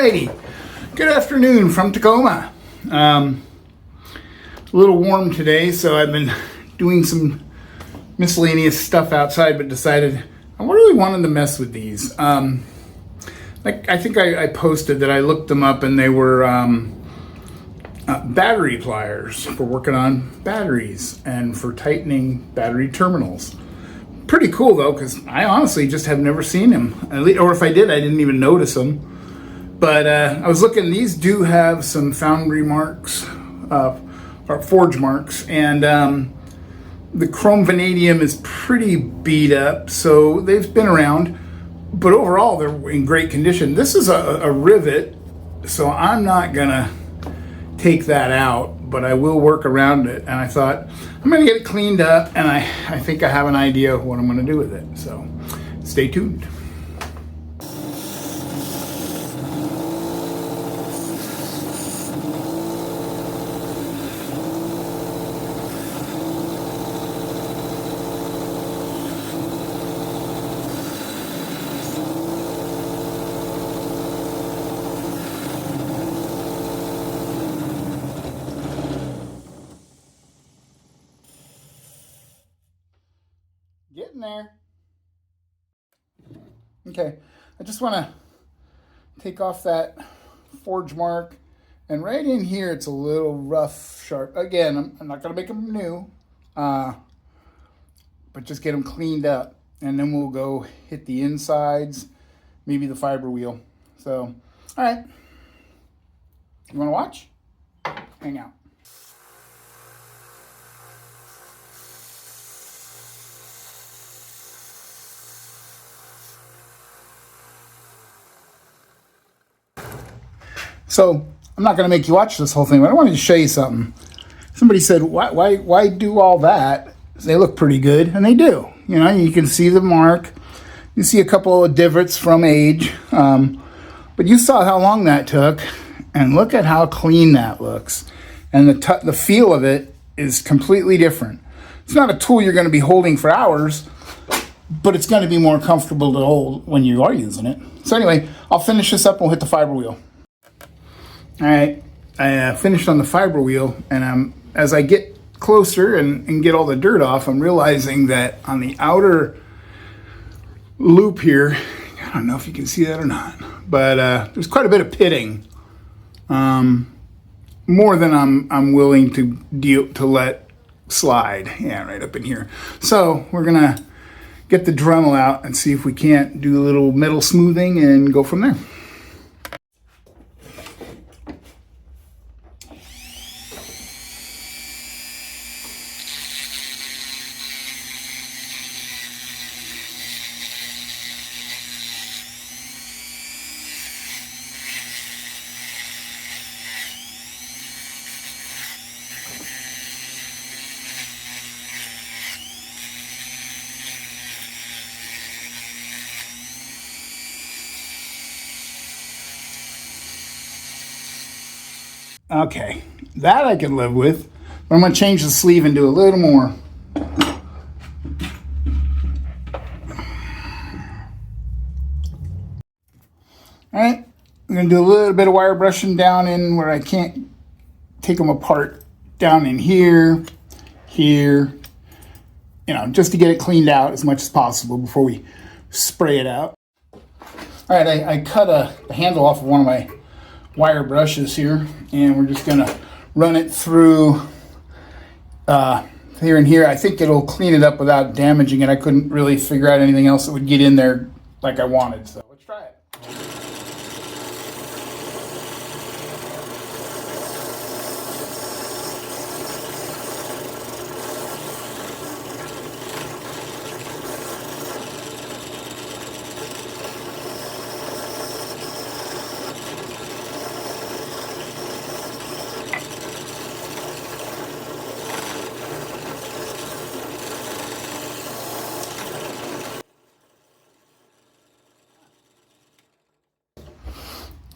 Alrighty, good afternoon from Tacoma. A little warm today, so I've been doing some miscellaneous stuff outside, but decided I really wanted to mess with these. I think I posted that I looked them up, and they were battery pliers for working on batteries and for tightening battery terminals. Pretty cool though, because I honestly just have never seen them, or if I did, I didn't even notice them. But I was looking, these do have some foundry marks, or forge marks, and the chrome vanadium is pretty beat up, so they've been around, but overall they're in great condition. This is a rivet, so I'm not gonna take that out, but I will work around it. And I thought I'm gonna get it cleaned up, and I think I have an idea of what I'm gonna do with it, so stay tuned. Getting there. Okay, I just want to take off that forge mark, and right in here it's a little rough, sharp. Again, I'm not going to make them new, but just get them cleaned up, and then we'll go hit the insides, maybe the fiber wheel. So, all right, you want to watch? Hang out. So I'm not going to make you watch this whole thing, but I wanted to show you something. Somebody said, why do all that? They look pretty good, and they do. You know, you can see the mark. You see a couple of divots from age, but you saw how long that took, and look at how clean that looks. And the feel of it is completely different. It's not a tool you're going to be holding for hours, but it's going to be more comfortable to hold when you are using it. So anyway, I'll finish this up and we'll hit the fiber wheel. All right, I finished on the fiber wheel, and as I get closer and get all the dirt off, I'm realizing that on the outer loop here, I don't know if you can see that or not, but there's quite a bit of pitting, more than I'm willing to let slide. Yeah, right up in here. So we're gonna get the Dremel out and see if we can't do a little metal smoothing and go from there. Okay, that I can live with, but I'm going to change the sleeve and do a little more. All right, I'm going to do a little bit of wire brushing down in where I can't take them apart, down in here, you know, just to get it cleaned out as much as possible before we spray it out. All right, I cut the handle off of one of my wire brushes here, and we're just gonna run it through here and here. I think it'll clean it up without damaging it. I couldn't really figure out anything else that would get in there like I wanted, so let's try it.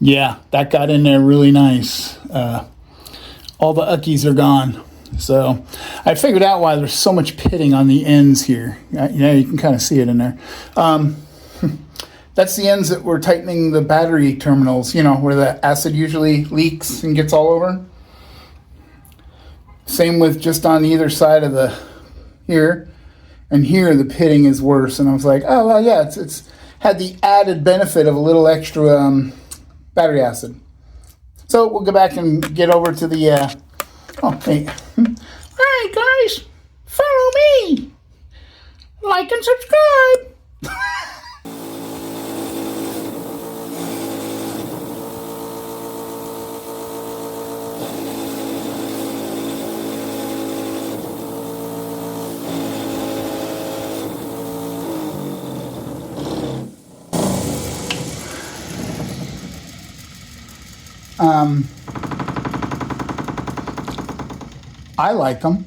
Yeah, that got in there really nice. All the uckies are gone. So I figured out why there's so much pitting on the ends here. Yeah, you can kind of see it in there. That's the ends that we're tightening the battery terminals, you know, where the acid usually leaks and gets all over. Same with just on either side of the, here. And here the pitting is worse. And I was like, oh, well, yeah, it's had the added benefit of a little extra battery acid. So we'll go back and get over to the, oh, hey. All right, guys, follow me. Like and subscribe. I like them.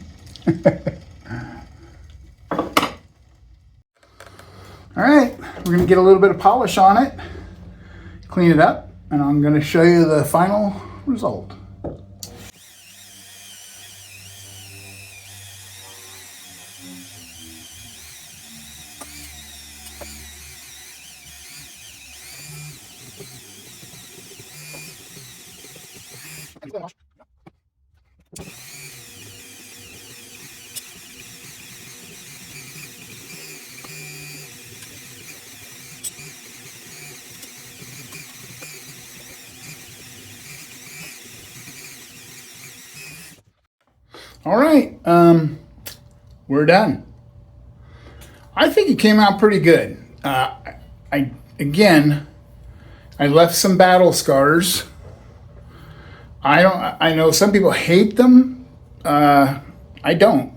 All right, we're going to get a little bit of polish on it, clean it up, and I'm going to show you the final result. All right, we're done. I think it came out pretty good. I left some battle scars. I know some people hate them. I don't,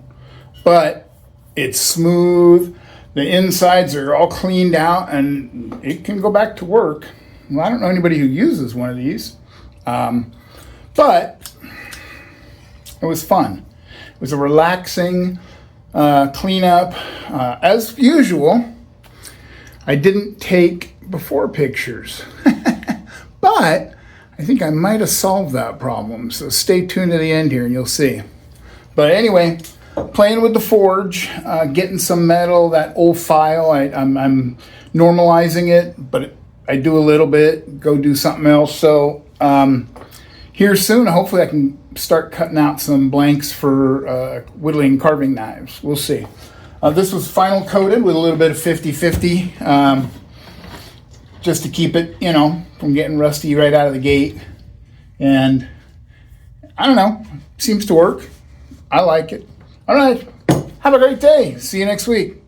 but it's smooth. The insides are all cleaned out, and it can go back to work. Well, I don't know anybody who uses one of these, but it was fun. It was a relaxing cleanup. As usual, I didn't take before pictures, but I think I might have solved that problem. So stay tuned to the end here and you'll see. But anyway, playing with the forge, getting some metal, that old file. I'm normalizing it, but I do a little bit, go do something else. So here soon, hopefully I can start cutting out some blanks for whittling and carving knives. We'll see. This was final coated with a little bit of 50-50, just to keep it, you know, from getting rusty right out of the gate. And I don't know, seems to work. I like it. All right, have a great day. See you next week.